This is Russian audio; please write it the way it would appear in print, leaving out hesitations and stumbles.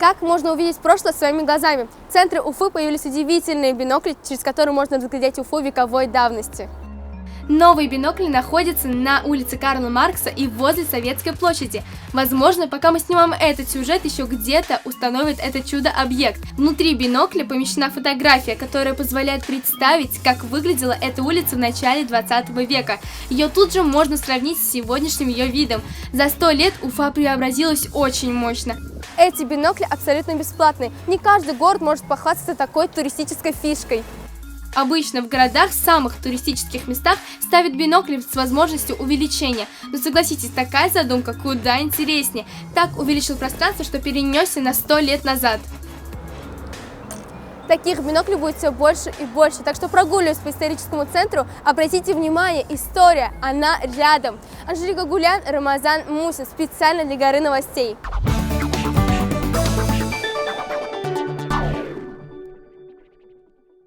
Как можно увидеть прошлое своими глазами? В центре Уфы появились удивительные бинокли, через которые можно разглядеть Уфу вековой давности. Новые бинокли находятся на улице Карла Маркса и возле Советской площади. Возможно, пока мы снимаем этот сюжет, еще где-то установят этот чудо-объект. Внутри бинокля помещена фотография, которая позволяет представить, как выглядела эта улица в начале 20 века. Ее тут же можно сравнить с сегодняшним ее видом. За 100 лет Уфа преобразилась очень мощно. Эти бинокли абсолютно бесплатные. Не каждый город может похвастаться такой туристической фишкой. Обычно в городах, самых туристических местах ставят бинокли с возможностью увеличения. Но согласитесь, такая задумка куда интереснее. Так увеличил пространство, что перенесся на 100 лет назад. Таких биноклей будет все больше и больше, так что прогуливаясь по историческому центру, обратите внимание, история, она рядом. Анжелика Гулян, Рамазан Мусин, специально для Горы новостей.